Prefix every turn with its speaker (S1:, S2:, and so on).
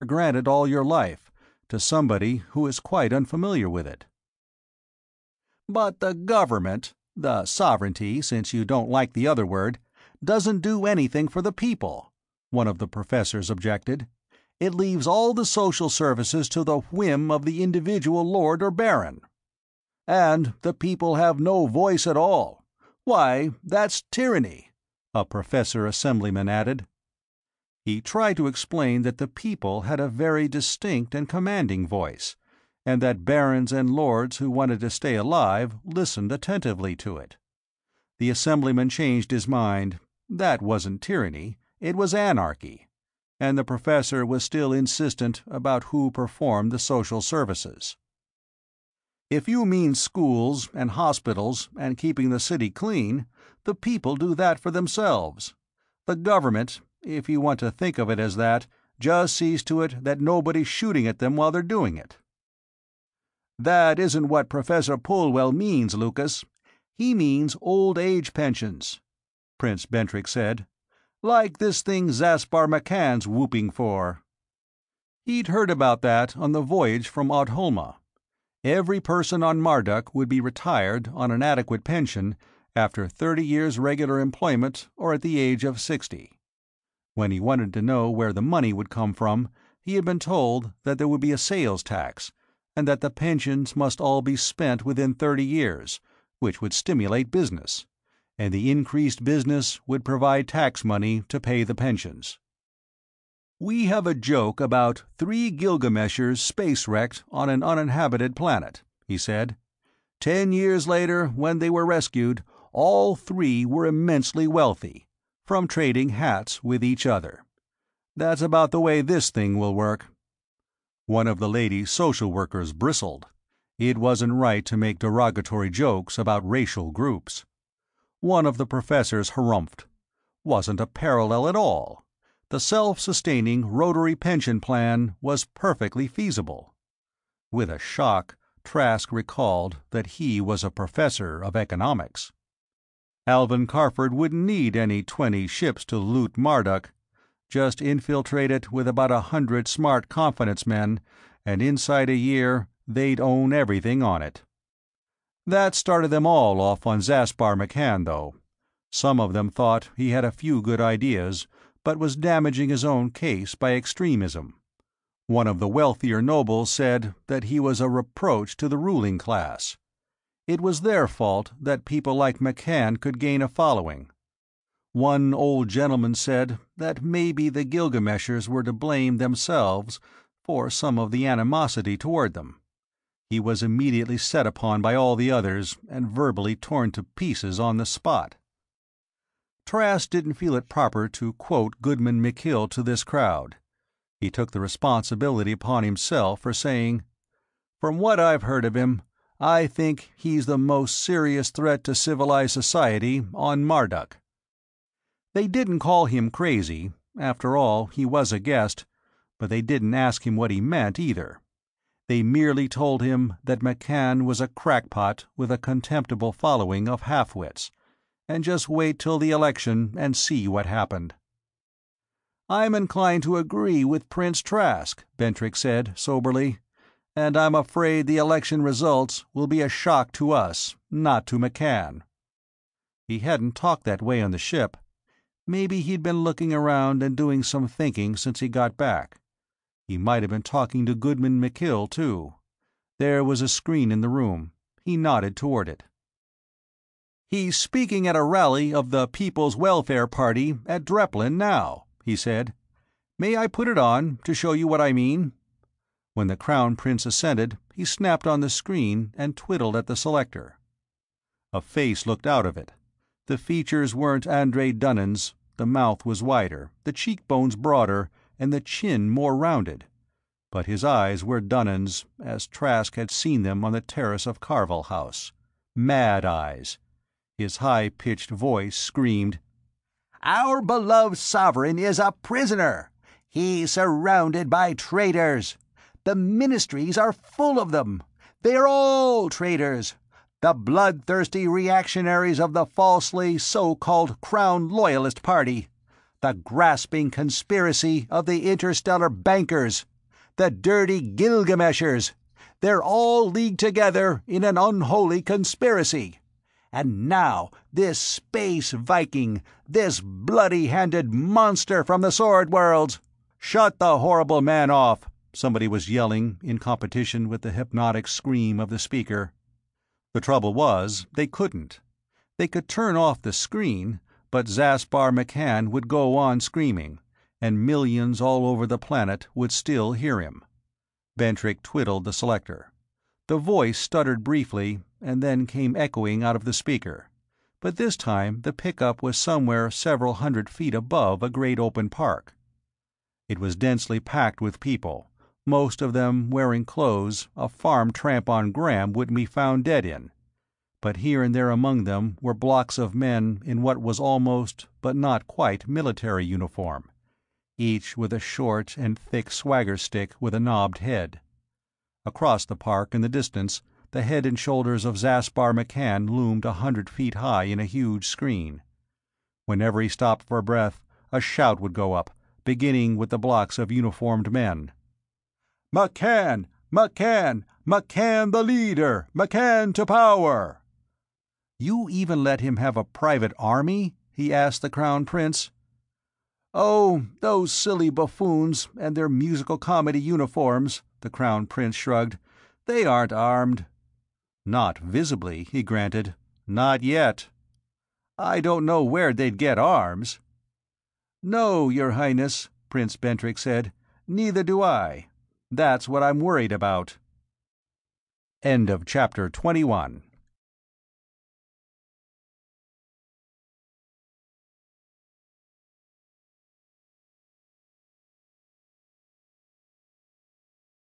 S1: granted all your life to somebody who is quite unfamiliar with it. But the government, the sovereignty, since you don't like the other word, doesn't do anything for the people, one of the professors objected. It leaves all the social services to the whim of the individual lord or baron. And the people have no voice at all. Why, that's tyranny, a professor assemblyman added. He tried to explain that the people had a very distinct and commanding voice, and that barons and lords who wanted to stay alive listened attentively to it. The assemblyman changed his mind. That wasn't tyranny, it was anarchy, and the professor was still insistent about who performed the social services. If you mean schools and hospitals and keeping the city clean, the people do that for themselves. The government, if you want to think of it as that, just sees to it that nobody's shooting at them while they're doing it. That isn't what Professor Polwell means, Lucas. He means old age pensions, Prince Bentrick said. Like this thing Zaspar McCann's whooping for. He'd heard about that on the voyage from Audholma. Every person on Marduk would be retired on an adequate pension after 30 years regular employment or at the age of 60. When he wanted to know where the money would come from, he had been told that there would be a sales tax, and that the pensions must all be spent within 30 years, which would stimulate business, and the increased business would provide tax money to pay the pensions. We have a joke about 3 Gilgameshers space-wrecked on an uninhabited planet, he said. 10 years later, when they were rescued, all 3 were immensely wealthy, from trading hats with each other. That's about the way this thing will work. One of the lady social workers bristled. It wasn't right to make derogatory jokes about racial groups. One of the professors harumphed. Wasn't a parallel at all. The self-sustaining rotary pension plan was perfectly feasible. With a shock, Trask recalled that he was a professor of economics. Alvin Carford wouldn't need any 20 ships to loot Marduk. Just infiltrate it with about 100 smart confidence men, and inside a year they'd own everything on it. That started them all off on Zaspar McCann, though. Some of them thought he had a few good ideas, but was damaging his own case by extremism. One of the wealthier nobles said that he was a reproach to the ruling class. It was their fault that people like McCann could gain a following. One old gentleman said that maybe the Gilgameshers were to blame themselves for some of the animosity toward them. He was immediately set upon by all the others and verbally torn to pieces on the spot. Trask didn't feel it proper to quote Goodman McKill to this crowd. He took the responsibility upon himself for saying, "From what I've heard of him, I think he's the most serious threat to civilized society on Marduk." They didn't call him crazy. After all, he was a guest, but they didn't ask him what he meant either. They merely told him that McCann was a crackpot with a contemptible following of half-wits, and just wait till the election and see what happened. "I'm inclined to agree with Prince Trask," Bentrick said, soberly, "and I'm afraid the election results will be a shock to us, not to McCann." He hadn't talked that way on the ship. Maybe he'd been looking around and doing some thinking since he got back. He might have been talking to Goodman McKill, too. There was a screen in the room. He nodded toward it. "He's speaking at a rally of the People's Welfare Party at Dreplin now," he said. "May I put it on, to show you what I mean?" When the Crown Prince ascended, he snapped on the screen and twiddled at the selector. A face looked out of it. The features weren't Andre Dunnan's. The mouth was wider, the cheekbones broader, and the chin more rounded. But his eyes were Dunnan's, as Trask had seen them on the terrace of Carvel House. Mad eyes. His high-pitched voice screamed, "Our beloved sovereign is a prisoner! He's surrounded by traitors! The ministries are full of them! They're all traitors! The bloodthirsty reactionaries of the falsely so-called Crown Loyalist Party! The grasping conspiracy of the interstellar bankers. The dirty Gilgameshers. They're all leagued together in an unholy conspiracy. And now this space Viking, this bloody-handed monster from the Sword Worlds. Shut the horrible man off, somebody was yelling, in competition with the hypnotic scream of the speaker. The trouble was, they couldn't. They could turn off the screen, but Zaspar McCann would go on screaming, and millions all over the planet would still hear him. Bentrick twiddled the selector. The voice stuttered briefly, and then came echoing out of the speaker. But this time the pickup was somewhere several hundred feet above a great open park. It was densely packed with people, most of them wearing clothes a farm tramp on Graham wouldn't be found dead in. But here and there among them were blocks of men in what was almost, but not quite, military uniform, each with a short and thick swagger stick with a knobbed head. Across the park in the distance, the head and shoulders of Zaspar McCann loomed 100 feet high in a huge screen. Whenever he stopped for breath, a shout would go up, beginning with the blocks of uniformed men. "McCann! McCann! McCann the leader! McCann to power!" "You even let him have a private army?" he asked the Crown Prince. "Oh, those silly buffoons and their musical comedy uniforms," the Crown Prince shrugged. "They aren't armed." "Not visibly," he granted. "Not yet." "I don't know where they'd get arms." "No, Your Highness," Prince Bentrick said. "Neither do I. That's what I'm worried about." End of Chapter 21.